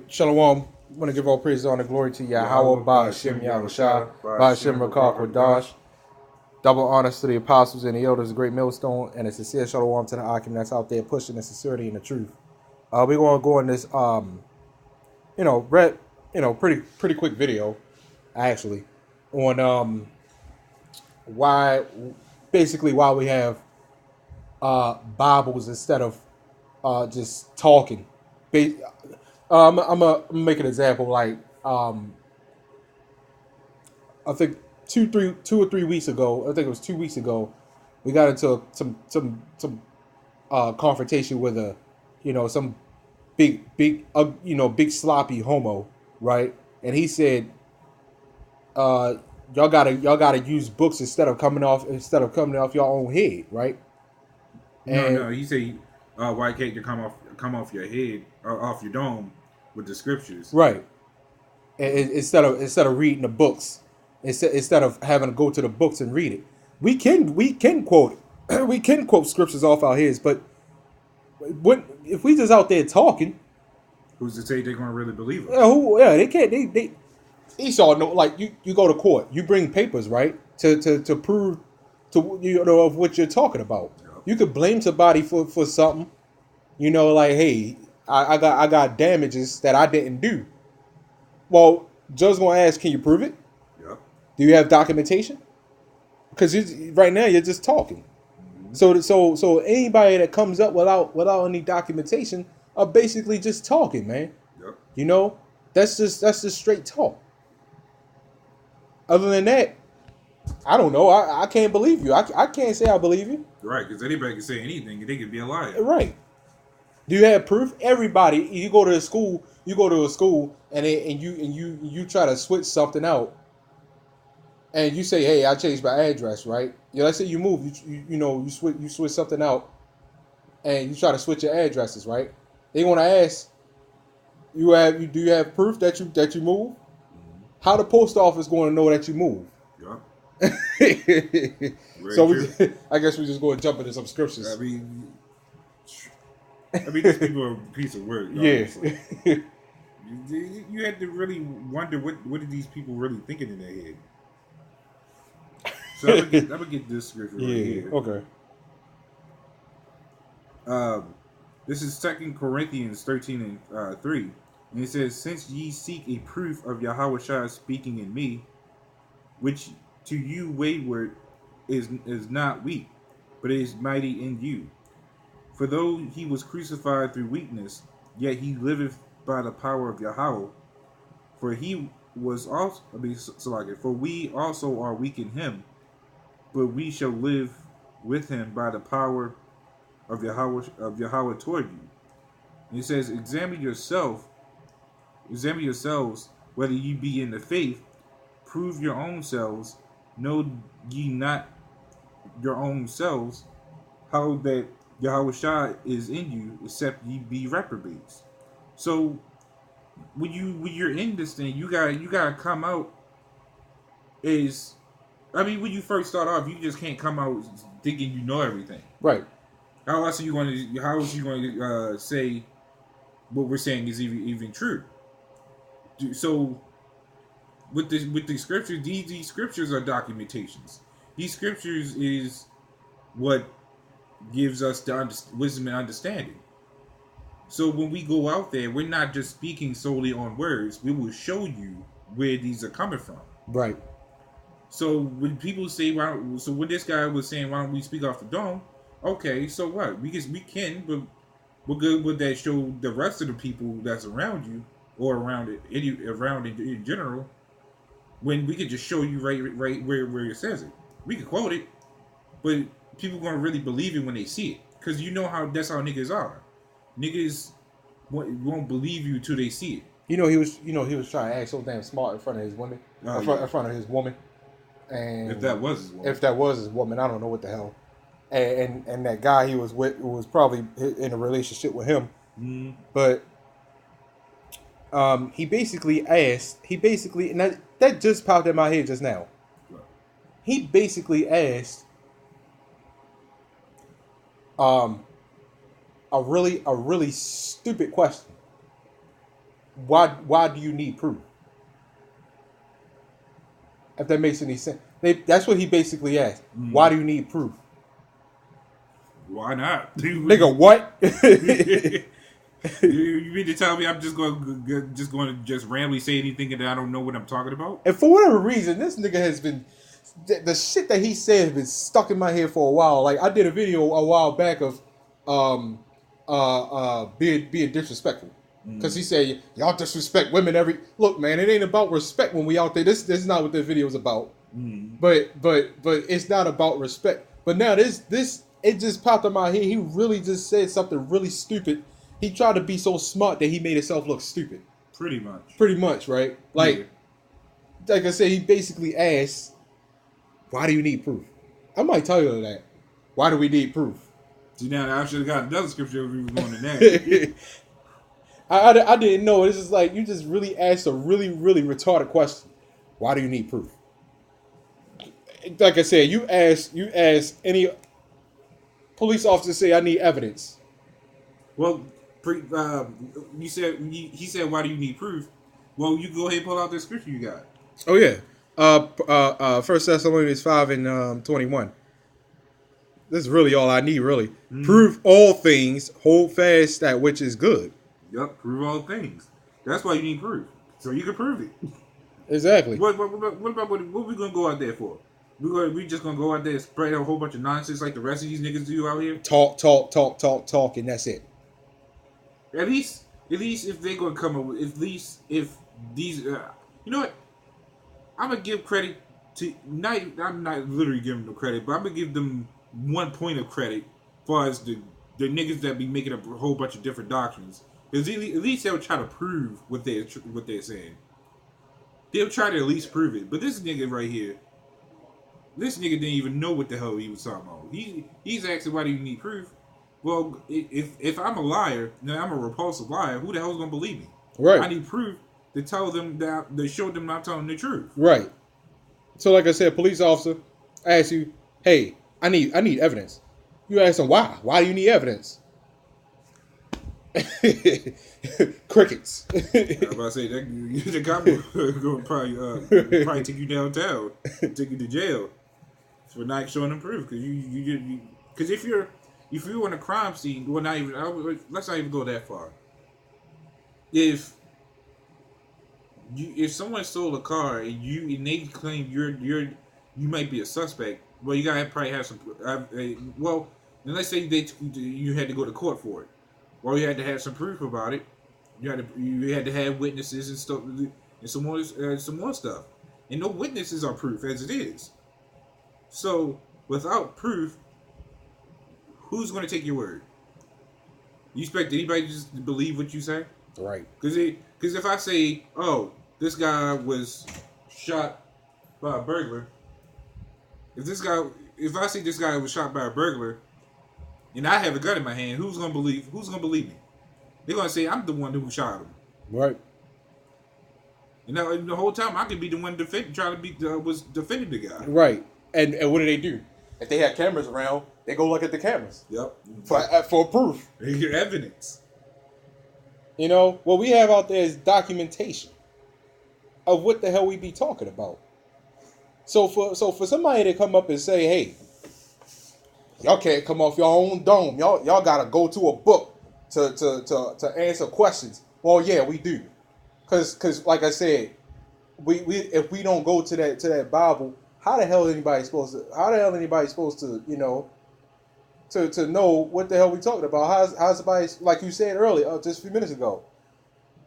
Shalom. I want to give all praise, honor, glory to Yahweh, Yahweh, Ba'ashem, Ba'ashem, Yahushua, Yahushua, Ba'ashem, Ba'ashem, Rakak, Rakakadash. Wadash. Double honors to the apostles and the elders, the great millstone, and a sincere shalom to the Akim that's out there pushing the sincerity and the truth. We're going to go in this, pretty quick video, actually, on why, basically, why we have Bibles instead of just talking. I'm gonna make an example. Like I think 2 or 3 weeks ago. I think it was 2 weeks ago. We got into some confrontation with some big sloppy homo, right? And he said, y'all gotta use books instead of coming off your own head, right? No, And no. He said, "Why can't you come off your head, off your dome, with the scriptures?" right, instead of reading the books, instead of having to go to the books and read it, we can quote we can quote scriptures off our heads, but what if we just out there talking? Who's to say they're gonna really believe us? They can't. They Esau know, like you go to court, you bring papers, right, to prove of what you're talking about. Yep. You could blame somebody for something, like, hey, I got damages that I didn't do. Well, judge gonna ask, can you prove it? Yep. Do you have documentation? Because right now you're just talking. Mm-hmm. So anybody that comes up without any documentation are basically just talking, man. Yep. You know, that's just straight talk. Other than that, I don't know. I can't believe you. I can't say I believe you. Right, because anybody can say anything, and they could be a liar. Right. Do you have proof? Everybody, you go to a school, and you try to switch something out, and you say, "Hey, I changed my address," right? Yeah, let's say you move, you switch something out, and you try to switch your addresses, right? They want to ask do you have proof that you move? Mm-hmm. How the post office going to know that you move? Yep. Very So true. I guess we just go and jump into some I scriptures. mean, these people are a piece of work, Yeah. honestly. You had to really wonder what are these people really thinking in their head. So I'm gonna get this scripture right Yeah. here. Okay. Um, this is 2 Corinthians 13:3, and it says, "Since ye seek a proof of Yahweh speaking in me, which to you wayward is not weak, but is mighty in you. For though he was crucified through weakness, yet he liveth by the power of Yahweh. For he was also, for we also are weak in him, but we shall live with him by the power of Yahweh toward you." And he says, examine yourselves whether ye be in the faith, prove your own selves, know ye not your own selves, how that Yahweh Shah is in you, except ye be reprobates. So when you're in this thing, you gotta come out as, when you first start off, you just can't come out thinking you know everything. Right. How else are you going to say what we're saying is even true? So with the scriptures, these scriptures are documentations. These scriptures is what gives us the wisdom and understanding. So when we go out there, we're not just speaking solely on words. We will show you where these are coming from. Right. So when people say, so when this guy was saying, "Why don't we speak off the dome?" Okay, so what? We can, but what good would that show the rest of the people that's around you, or around in general, when we could just show you right where it says it? We could quote it, but people gonna really believe it when they see it, because you know how that's how niggas are. Niggas won't believe you till they see it. He was trying to act so damn smart in front of his women, Oh in yeah. front of his woman, If and that was his woman. if that was his woman, I don't know what the hell. And that guy he was with was probably in a relationship with him, Mm. but he basically, and that just popped in my head just now. He basically asked um a really stupid question. Why do you need proof? If that makes any sense. That's what he basically asked. Why do you need proof? Why not? Nigga, what? You mean to tell me I'm just going to randomly say anything that I don't know what I'm talking about? And for whatever reason, this nigga has been the shit that he said has been stuck in my head for a while. Like I did a video a while back of being disrespectful. Because he said, y'all disrespect women every... Look, man, it ain't about respect when we out there. This is not what the video is about. But it's not about respect. But now it just popped in my head. He really just said something really stupid. He tried to be so smart that he made himself look stupid. Pretty much. Pretty much, right? Like I said, he basically asked, why do you need proof? I might tell you that. Why do we need proof? See, now I should have got another scripture if we were going to that. I didn't know. It's just like, you just really asked a really, really retarded question. Why do you need proof? Like I said, you ask any police officer, say, I need evidence. Well, he said, why do you need proof? Well, you go ahead and pull out the scripture you got. Oh, yeah. 1 Thessalonians 5 and 21. This is really all I need, really. Prove all things, hold fast that which is good. Yup, prove all things. That's why you need proof. So you can prove it. Exactly. What we gonna go out there for? We just gonna go out there and spread a whole bunch of nonsense like the rest of these niggas do out here? Talk, and that's it. At least if they gonna come up with, at least if these, you know what? I'm gonna give credit to, I'm not literally giving them credit, but I'm gonna give them 1 point of credit as far as the niggas that be making up a whole bunch of different doctrines. Because at least they'll try to prove what they're saying. They'll try to at least prove it. But this nigga right here, this nigga didn't even know what the hell he was talking about. He's asking, why do you need proof? Well, if I'm a liar, then I'm a repulsive liar, who the hell's gonna believe me? Right. I need proof to tell them that, to show them I'm telling the truth. Right. So like I said, police officer asks you, hey, I need evidence. You ask him, why? Why do you need evidence? Crickets. I was about to say that the cop will probably take you downtown, take you to jail for not showing them proof. Because if you're on a crime scene, well, let's not even go that far. If someone stole a car and they claim you might be a suspect, well, you gotta probably have some. Well, and let's say you had to go to court for it. Well, you had to have some proof about it. You had to have witnesses and stuff, and some more stuff. And no witnesses are proof as it is. So without proof, who's going to take your word? You expect anybody just to believe what you say? Right. Because if I say, oh, this guy was shot by a burglar, if I say this guy was shot by a burglar, and I have a gun in my hand, who's gonna believe me? They're gonna say I'm the one who shot him. Right. You know, the whole time I could be the one defending the guy. Right. And what do? If they had cameras around, they go look at the cameras. Yep. For proof. Your evidence. You know, what we have out there is documentation of what the hell we be talking about. So for somebody to come up and say, hey, y'all can't come off your own dome. Y'all gotta go to a book to answer questions. Well, yeah, we do. Cause like I said, we if we don't go to that Bible, how the hell anybody supposed to, you know, to know what the hell we talking about? How's somebody, like you said earlier, just a few minutes ago,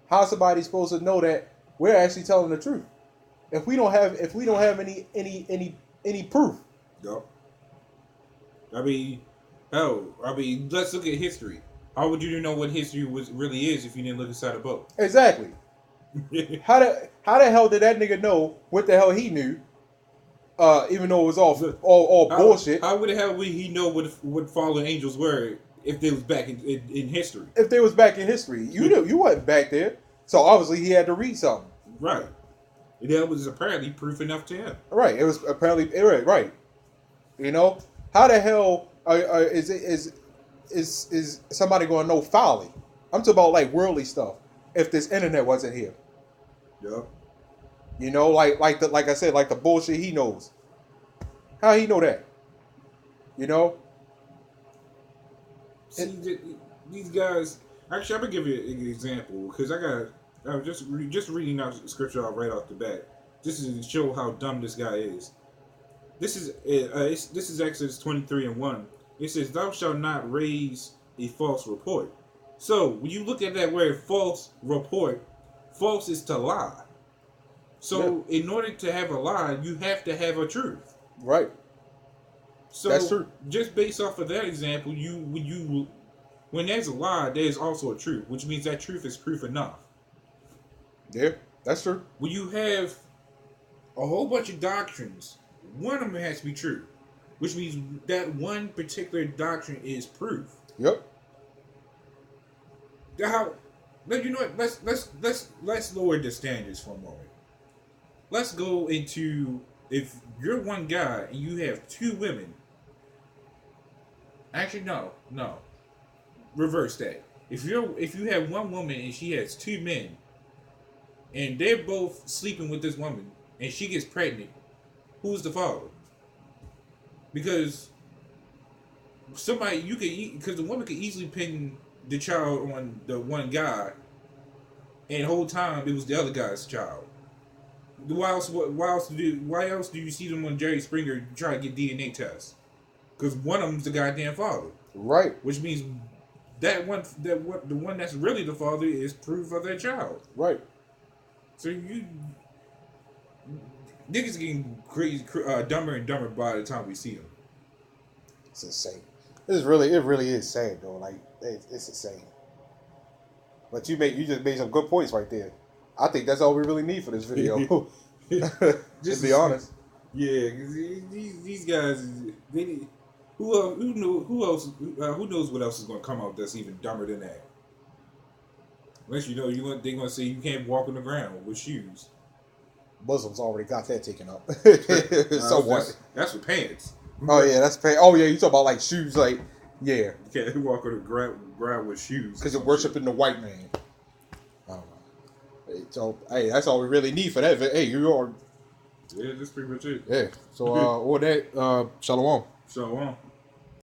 how's somebody supposed to know that we're actually telling the truth if we don't have any proof? Yep. I mean, let's look at history. How would you know what history really is if you didn't look inside a book? Exactly. How the hell did that nigga know what the hell he knew? Even though it was all bullshit. How the hell would he know what fallen angels were if they was back in history? If they was back in history, you wasn't back there, so obviously he had to read something. Right. And that was apparently proof enough to him. Right. It was apparently right. You know, how the hell is somebody going to know folly? I'm talking about like worldly stuff. if this internet wasn't here. Yup. You know, like I said, like the bullshit he knows. How he know that? You know? See, these guys. Actually, I'm gonna give you an example because I was just reading out scripture out right off the bat. This is to show how dumb this guy is. This is this is Exodus 23:1. It says, "Thou shalt not raise a false report." So when you look at that word "false report," false is to lie. So in order to have a lie, you have to have a truth. Right. So That's true. just based off of that example, when there's a lie, there's also a truth, which means that truth is proof enough. Yeah, that's true. When you have a whole bunch of doctrines, one of them has to be true, which means that one particular doctrine is proof. Yep. How? You know what? Let's lower the standards for a moment. Let's go into, if you're one guy and you have two women. Actually, no. Reverse that. If you have one woman and she has two men, and they're both sleeping with this woman, and she gets pregnant, who's the father? Because because the woman could easily pin the child on the one guy, and the whole time it was the other guy's child. Why else do you see them on Jerry Springer try to get DNA tests? Because one of them's the goddamn father. Right. Which means the one that's really the father is proof of their child. Right. So niggas getting crazy, dumber and dumber by the time we see them. It's insane. It really is sad though. Like it's insane. But you just made some good points right there. I think that's all we really need for this video. Just be honest. Yeah, because these guys, who knows what else is going to come out that's even dumber than that? Unless they're going to say you can't walk on the ground with shoes. Muslims already got that taken up. Somewhat. That's with pants. Oh yeah, that's pay. Oh yeah, you talk about like shoes, like yeah. You can't walk on the ground with shoes because you're worshiping the white man. I don't know. So hey, that's all we really need for that. Hey, you are. Yeah, that's pretty much it. Yeah. So or that. Shalom. Shalom.